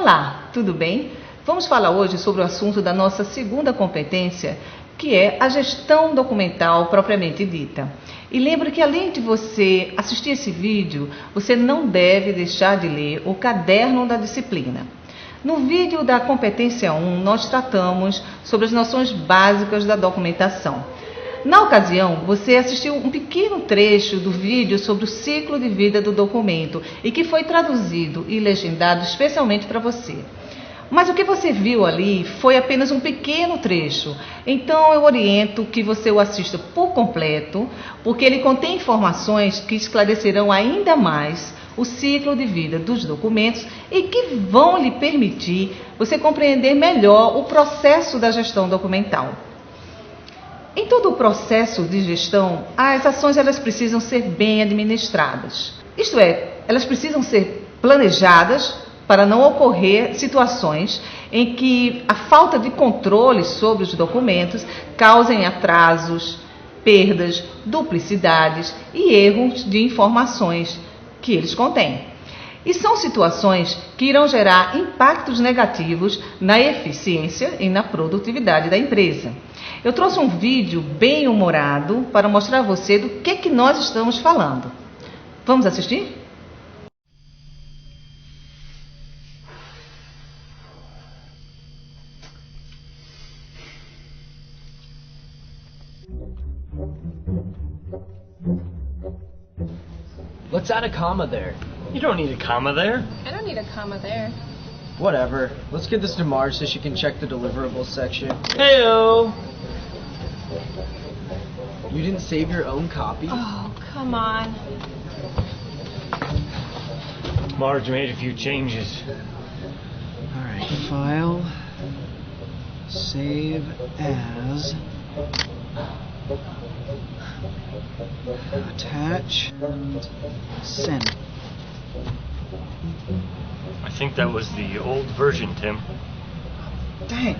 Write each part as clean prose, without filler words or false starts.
Olá, tudo bem? Vamos falar hoje sobre o assunto da nossa segunda competência, que é a gestão documental propriamente dita. E lembre que além de você assistir esse vídeo, você não deve deixar de ler o caderno da disciplina. No vídeo da competência 1, nós tratamos sobre as noções básicas da documentação. Na ocasião, você assistiu um pequeno trecho do vídeo sobre o ciclo de vida do documento e que foi traduzido e legendado especialmente para você. Mas o que você viu ali foi apenas um pequeno trecho, então eu oriento que você o assista por completo, porque ele contém informações que esclarecerão ainda mais o ciclo de vida dos documentos e que vão lhe permitir você compreender melhor o processo da gestão documental. Em todo o processo de gestão, as ações elas precisam ser bem administradas. Isto é, elas precisam ser planejadas para não ocorrer situações em que a falta de controle sobre os documentos causem atrasos, perdas, duplicidades e erros de informações que eles contêm. E são situações que irão gerar impactos negativos na eficiência e na produtividade da empresa. Eu trouxe um vídeo bem humorado para mostrar a você do que nós estamos falando. Vamos assistir? Let's add a comma there. You don't need a comma there. I don't need a comma there. Whatever. Let's give this to Marge so she can check the deliverables section. Heyo. You didn't save your own copy? Oh, come on. Marge made a few changes. Alright, file. Save as. Attach. Send. I think that was the old version, Tim. Dang.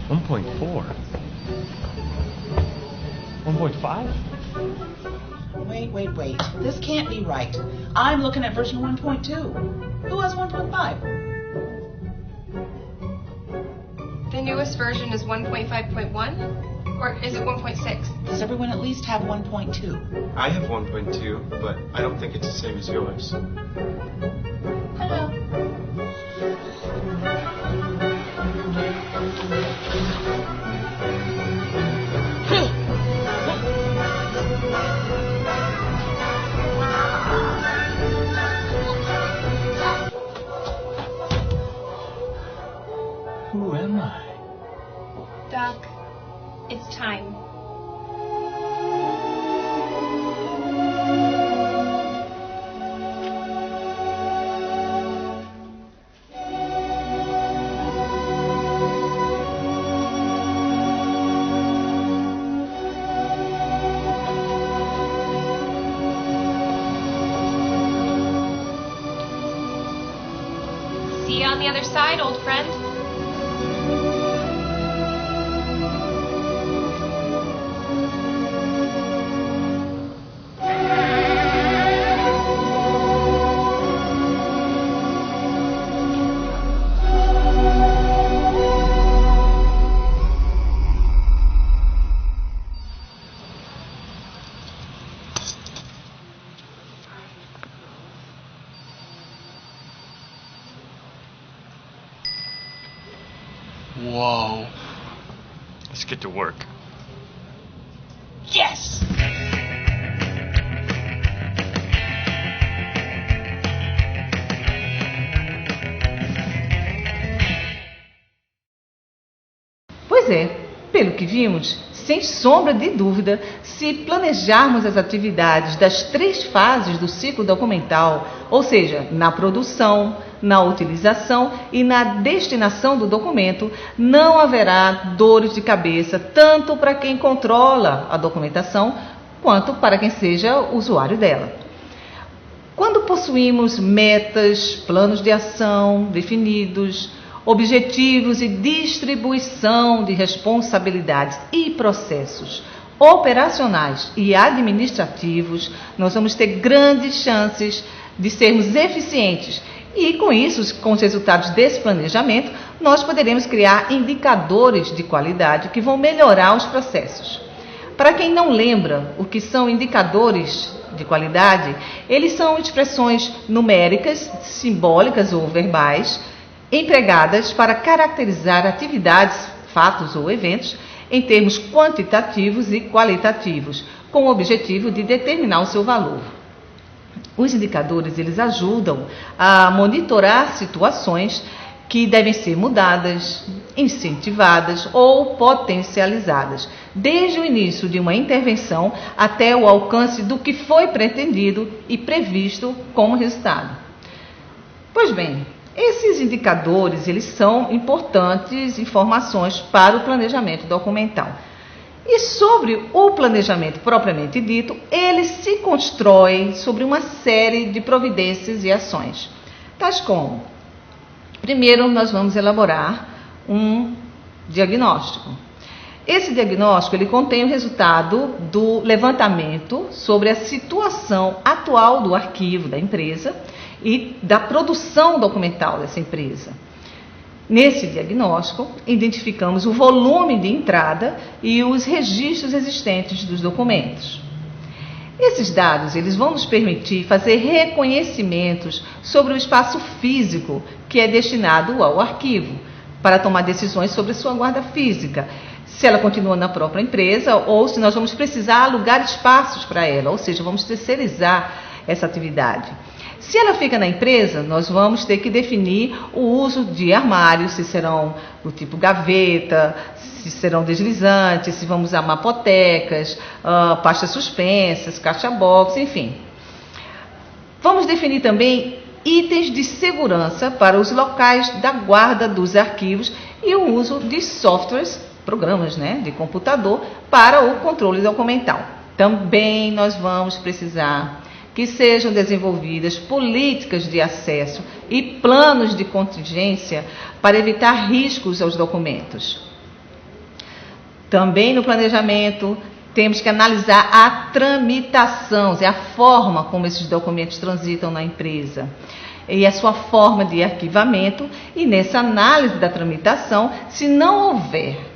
.4. 1.5? Wait. This can't be right. I'm looking at version 1.2. Who has 1.5? The newest version is 1.5.1? Or is it 1.6? Does everyone at least have 1.2? I have 1.2, but I don't think it's the same as yours. Hello. Who am I? Doc, it's time. See you on the other side, old friend. Whoa. Let's get to work. Yes! Pois é, pelo que vimos, sem sombra de dúvida, se planejarmos as atividades das 3 fases do ciclo documental, ou seja, na produção, na utilização e na destinação do documento, não haverá dores de cabeça tanto para quem controla a documentação quanto para quem seja usuário dela. Quando possuímos metas, planos de ação definidos, objetivos e distribuição de responsabilidades e processos operacionais e administrativos, nós vamos ter grandes chances de sermos eficientes. E com isso, com os resultados desse planejamento, nós poderemos criar indicadores de qualidade que vão melhorar os processos. Para quem não lembra o que são indicadores de qualidade, eles são expressões numéricas, simbólicas ou verbais, empregadas para caracterizar atividades, fatos ou eventos em termos quantitativos e qualitativos, com o objetivo de determinar o seu valor. Os indicadores, eles ajudam a monitorar situações que devem ser mudadas, incentivadas ou potencializadas, desde o início de uma intervenção até o alcance do que foi pretendido e previsto como resultado. Pois bem, esses indicadores, eles são importantes informações para o planejamento documental. E sobre o planejamento propriamente dito, ele se constrói sobre uma série de providências e ações, tais como: primeiro, nós vamos elaborar um diagnóstico. Esse diagnóstico, ele contém o resultado do levantamento sobre a situação atual do arquivo da empresa e da produção documental dessa empresa. Nesse diagnóstico, identificamos o volume de entrada e os registros existentes dos documentos. Esses dados, eles vão nos permitir fazer reconhecimentos sobre o espaço físico que é destinado ao arquivo, para tomar decisões sobre sua guarda física, se ela continua na própria empresa ou se nós vamos precisar alugar espaços para ela, ou seja, vamos terceirizar essa atividade. Se ela fica na empresa, nós vamos ter que definir o uso de armários, se serão do tipo gaveta, se serão deslizantes, se vamos usar mapotecas, pastas suspensas, caixa-box, enfim. Vamos definir também itens de segurança para os locais da guarda dos arquivos e o uso de softwares, programas, de computador para o controle documental. Também nós vamos precisar que sejam desenvolvidas políticas de acesso e planos de contingência para evitar riscos aos documentos. Também no planejamento, temos que analisar a tramitação, a forma como esses documentos transitam na empresa e a sua forma de arquivamento, e nessa análise da tramitação, se não houver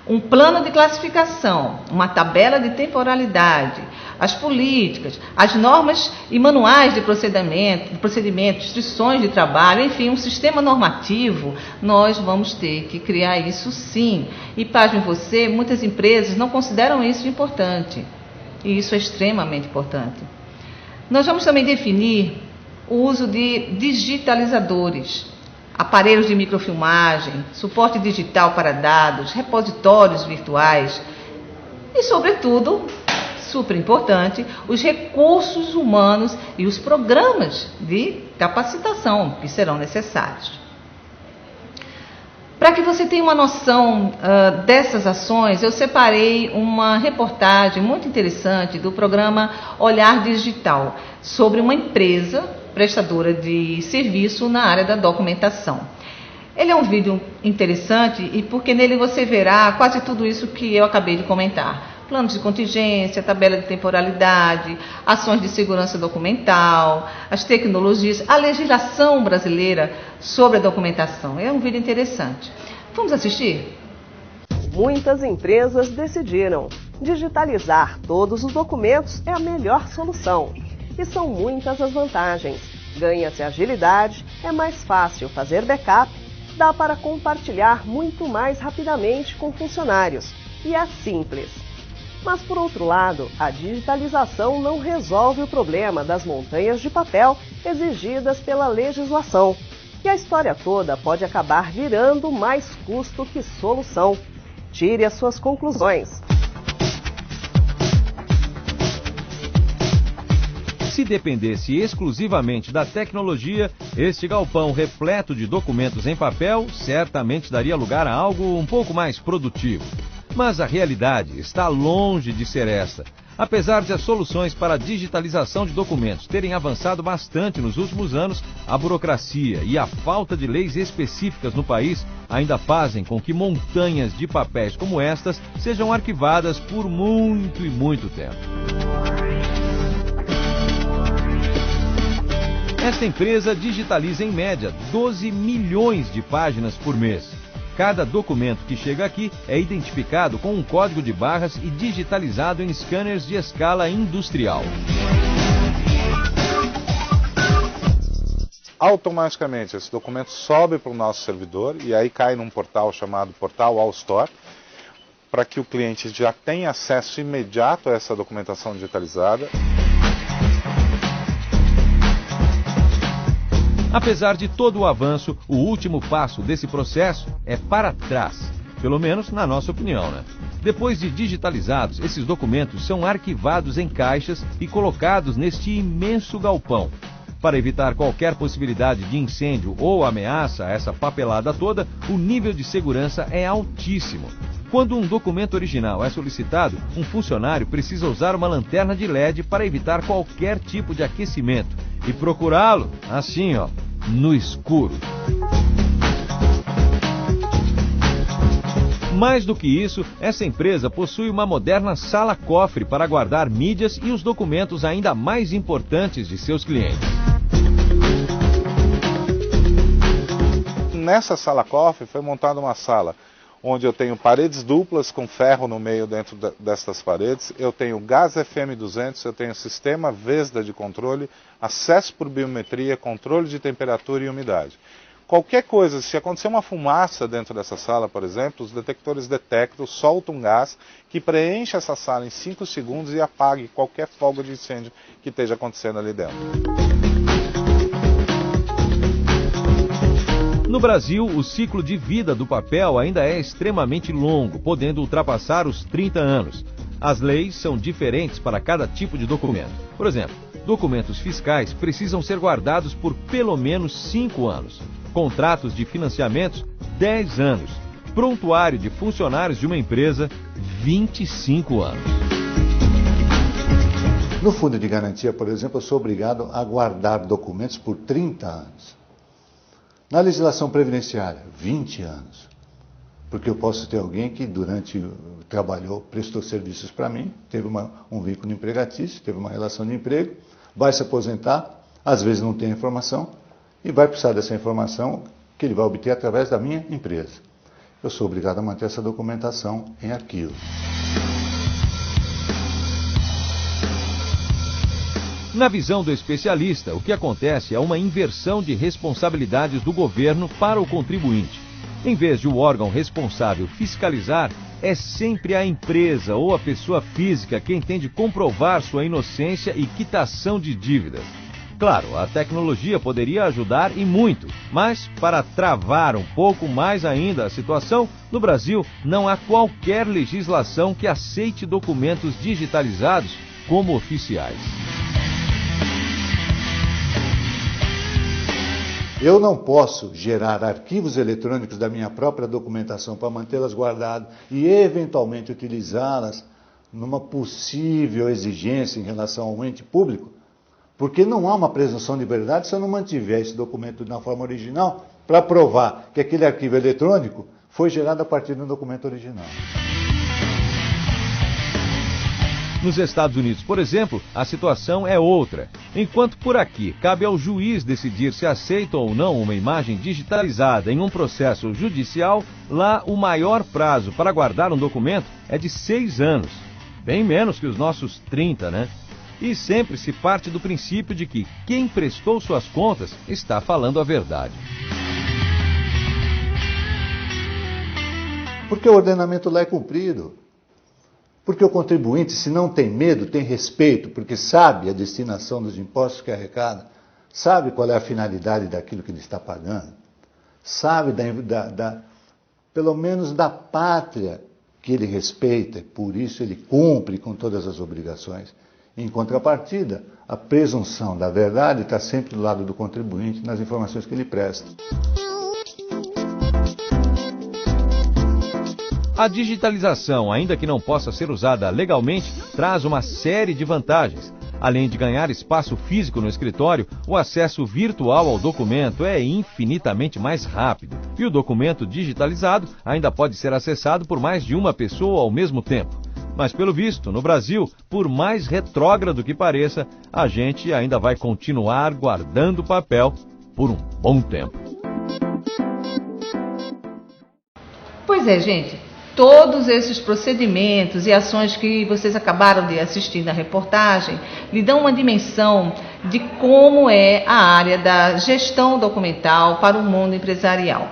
um plano de classificação, uma tabela de temporalidade, as políticas, as normas e manuais de procedimento, instruções de trabalho, enfim, um sistema normativo, nós vamos ter que criar isso sim. E, pasme você, muitas empresas não consideram isso importante. E isso é extremamente importante. Nós vamos também definir o uso de digitalizadores, aparelhos de microfilmagem, suporte digital para dados, repositórios virtuais e, sobretudo, super importante, os recursos humanos e os programas de capacitação que serão necessários. Para que você tenha uma noção dessas ações, eu separei uma reportagem muito interessante do programa Olhar Digital, sobre uma empresa prestadora de serviço na área da documentação. Ele é um vídeo interessante e porque nele você verá quase tudo isso que eu acabei de comentar. Planos de contingência, tabela de temporalidade, ações de segurança documental, as tecnologias, a legislação brasileira sobre a documentação. É um vídeo interessante. Vamos assistir? Muitas empresas decidiram: digitalizar todos os documentos é a melhor solução. E são muitas as vantagens. Ganha-se agilidade, é mais fácil fazer backup, dá para compartilhar muito mais rapidamente com funcionários. E é simples. Mas, por outro lado, a digitalização não resolve o problema das montanhas de papel exigidas pela legislação. E a história toda pode acabar virando mais custo que solução. Tire as suas conclusões. Se dependesse exclusivamente da tecnologia, este galpão repleto de documentos em papel certamente daria lugar a algo um pouco mais produtivo. Mas a realidade está longe de ser essa. Apesar de as soluções para a digitalização de documentos terem avançado bastante nos últimos anos, a burocracia e a falta de leis específicas no país ainda fazem com que montanhas de papéis como estas sejam arquivadas por muito e muito tempo. Esta empresa digitaliza em média 12 milhões de páginas por mês. Cada documento que chega aqui é identificado com um código de barras e digitalizado em scanners de escala industrial. Automaticamente esse documento sobe para o nosso servidor e aí cai num portal chamado Portal All Store, para que o cliente já tenha acesso imediato a essa documentação digitalizada. Apesar de todo o avanço, o último passo desse processo é para trás, pelo menos na nossa opinião, né? Depois de digitalizados, esses documentos são arquivados em caixas e colocados neste imenso galpão. Para evitar qualquer possibilidade de incêndio ou ameaça a essa papelada toda, o nível de segurança é altíssimo. Quando um documento original é solicitado, um funcionário precisa usar uma lanterna de LED para evitar qualquer tipo de aquecimento e procurá-lo, assim, ó, no escuro. Mais do que isso, essa empresa possui uma moderna sala-cofre para guardar mídias e os documentos ainda mais importantes de seus clientes. Nessa sala-cofre foi montada uma sala onde eu tenho paredes duplas com ferro no meio dentro destas paredes, eu tenho gás FM200, eu tenho sistema VESDA de controle, acesso por biometria, controle de temperatura e umidade. Qualquer coisa, se acontecer uma fumaça dentro dessa sala, por exemplo, os detectores detectam, soltam um gás que preenche essa sala em 5 segundos e apague qualquer fogo de incêndio que esteja acontecendo ali dentro. No Brasil, o ciclo de vida do papel ainda é extremamente longo, podendo ultrapassar os 30 anos. As leis são diferentes para cada tipo de documento. Por exemplo, documentos fiscais precisam ser guardados por pelo menos 5 anos. Contratos de financiamentos, 10 anos. Prontuário de funcionários de uma empresa, 25 anos. No fundo de garantia, por exemplo, eu sou obrigado a guardar documentos por 30 anos. Na legislação previdenciária, 20 anos. Porque eu posso ter alguém que trabalhou, prestou serviços para mim, teve um vínculo empregatício, teve uma relação de emprego, vai se aposentar, às vezes não tem informação, e vai precisar dessa informação que ele vai obter através da minha empresa. Eu sou obrigado a manter essa documentação em arquivo. Na visão do especialista, o que acontece é uma inversão de responsabilidades do governo para o contribuinte. Em vez de o órgão responsável fiscalizar, é sempre a empresa ou a pessoa física quem tem de comprovar sua inocência e quitação de dívidas. Claro, a tecnologia poderia ajudar e muito, mas para travar um pouco mais ainda a situação, no Brasil não há qualquer legislação que aceite documentos digitalizados como oficiais. Eu não posso gerar arquivos eletrônicos da minha própria documentação para mantê-las guardadas e eventualmente utilizá-las numa possível exigência em relação ao ente público, porque não há uma presunção de verdade se eu não mantiver esse documento na forma original para provar que aquele arquivo eletrônico foi gerado a partir de um documento original. Nos Estados Unidos, por exemplo, a situação é outra. Enquanto por aqui cabe ao juiz decidir se aceita ou não uma imagem digitalizada em um processo judicial, lá o maior prazo para guardar um documento é de 6 anos. Bem menos que os nossos 30, né? E sempre se parte do princípio de que quem prestou suas contas está falando a verdade. Porque o ordenamento lá é cumprido. Porque o contribuinte, se não tem medo, tem respeito, porque sabe a destinação dos impostos que arrecada, sabe qual é a finalidade daquilo que ele está pagando, sabe pelo menos da pátria que ele respeita, e por isso ele cumpre com todas as obrigações. Em contrapartida, a presunção da verdade está sempre do lado do contribuinte nas informações que ele presta. A digitalização, ainda que não possa ser usada legalmente, traz uma série de vantagens. Além de ganhar espaço físico no escritório, o acesso virtual ao documento é infinitamente mais rápido. E o documento digitalizado ainda pode ser acessado por mais de uma pessoa ao mesmo tempo. Mas, pelo visto, no Brasil, por mais retrógrado que pareça, a gente ainda vai continuar guardando papel por um bom tempo. Pois é, gente. Todos esses procedimentos e ações que vocês acabaram de assistir na reportagem lhe dão uma dimensão de como é a área da gestão documental para o mundo empresarial.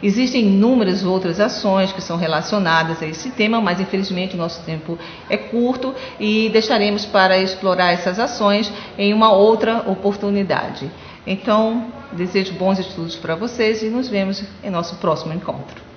Existem inúmeras outras ações que são relacionadas a esse tema, mas infelizmente o nosso tempo é curto e deixaremos para explorar essas ações em uma outra oportunidade. Então, desejo bons estudos para vocês e nos vemos em nosso próximo encontro.